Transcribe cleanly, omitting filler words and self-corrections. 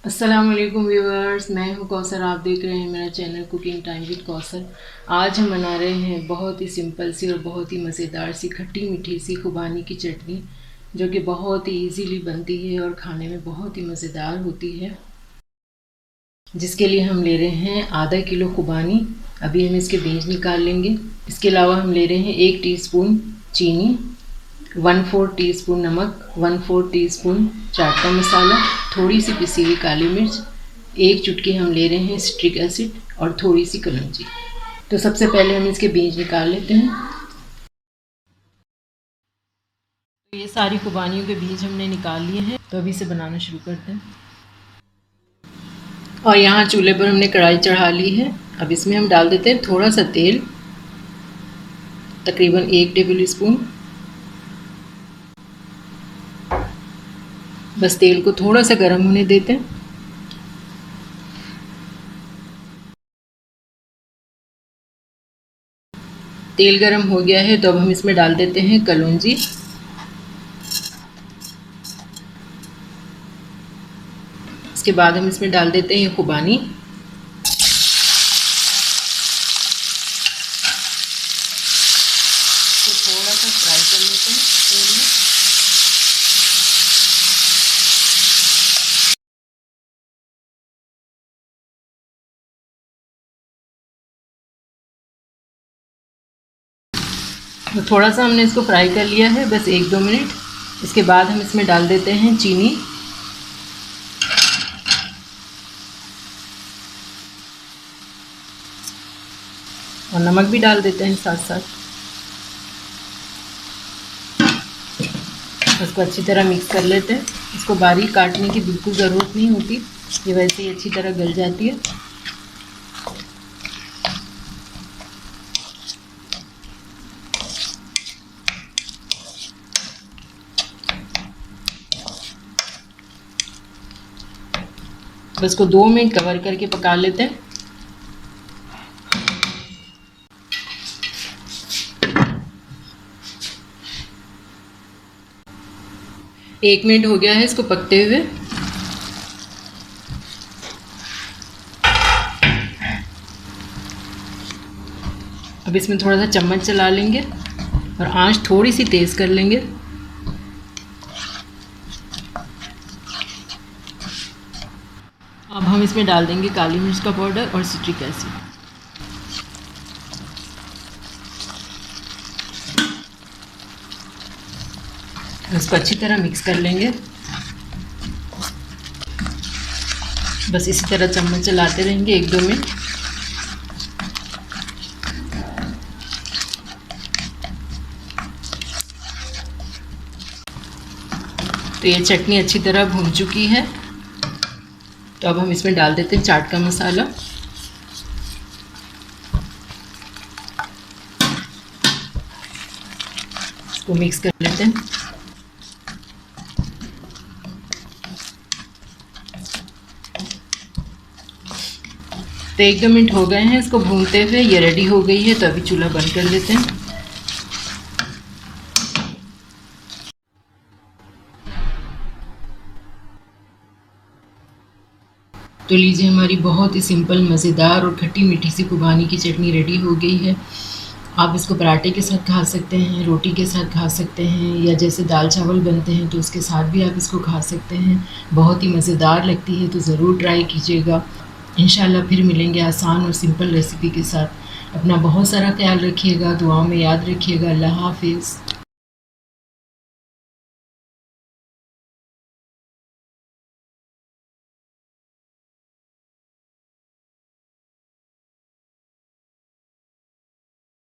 अस्सलाम वालेकुम व्यूअर्स, मैं हूं कौसर। आप देख रहे हैं मेरा channel cooking time with Kausar. आज हम बना रहे हैं बहुत ही सिंपल सी और बहुत ही मज़ेदार सी खट्टी मीठी सी खुबानी की चटनी, जो कि बहुत ही इजीली बनती है और खाने में बहुत ही मज़ेदार होती है। जिसके लिए हम ले रहे हैं आधा किलो खुबानी। अभी हम इसके बीज निकाल लेंगे। इसके अलावा हम ले रहे हैं 1 टीस्पून चीनी, 1/4 टीस्पून नमक, 1/4 टीस्पून चाट का मसाला, थोड़ी सी पिसी हुई काली मिर्च, 1 चुटकी हम ले रहे हैं स्ट्रिक एसिड और थोड़ी सी कलौंजी। तो सबसे पहले हम इसके बीज निकाल लेते हैं। तो ये सारी खुबानियों के बीज हमने निकाल लिए हैं। तो अभी इसे बनाना शुरू करते हैं। और यहाँ चूल्हे पर हमने कढ़ाई चढ़ा ली है। अब इसमें हम डाल देते हैं थोड़ा सा तेल, तकरीबन 1 टेबल स्पून। बस तेल को थोड़ा सा गर्म होने देते हैं। तेल गर्म हो गया है तो अब हम इसमें डाल देते हैं कलौंजी। इसके बाद हम इसमें डाल देते हैं खुबानी। तो थोड़ा सा फ्राई कर लेते हैं तेल में। तो थोड़ा सा हमने इसको फ्राई कर लिया है, बस 1-2 मिनट। इसके बाद हम इसमें डाल देते हैं चीनी और नमक भी डाल देते हैं साथ साथ। इसको अच्छी तरह मिक्स कर लेते हैं। इसको बारीक काटने की बिल्कुल ज़रूरत नहीं होती, ये वैसे ही अच्छी तरह गल जाती है। बस इसको 2 मिनट कवर करके पका लेते हैं। एक मिनट हो गया है इसको पकते हुए। अब इसमें थोड़ा सा चम्मच चला लेंगे और आंच थोड़ी सी तेज़ कर लेंगे। अब हम इसमें डाल देंगे काली मिर्च का पाउडर और सिट्रिक एसिड। इसको अच्छी तरह मिक्स कर लेंगे। बस इसी तरह चम्मच चलाते रहेंगे 1-2 मिनट। तो ये चटनी अच्छी तरह भून चुकी है। तो अब हम इसमें डाल देते हैं चाट का मसाला। इसको मिक्स कर लेते हैं। तो 1-2 मिनट हो गए हैं इसको भूनते हुए, ये रेडी हो गई है। तो अभी चूल्हा बंद कर लेते हैं। तो लीजिए, हमारी बहुत ही सिंपल मज़ेदार और खट्टी मीठी सी खुबानी की चटनी रेडी हो गई है। आप इसको पराठे के साथ खा सकते हैं, रोटी के साथ खा सकते हैं, या जैसे दाल चावल बनते हैं तो उसके साथ भी आप इसको खा सकते हैं। बहुत ही मज़ेदार लगती है, तो ज़रूर ट्राई कीजिएगा। इंशाल्लाह फिर मिलेंगे आसान और सिंपल रेसिपी के साथ। अपना बहुत सारा ख्याल रखिएगा, दुआओं में याद रखिएगा। अल्लाह हाफ़िज़।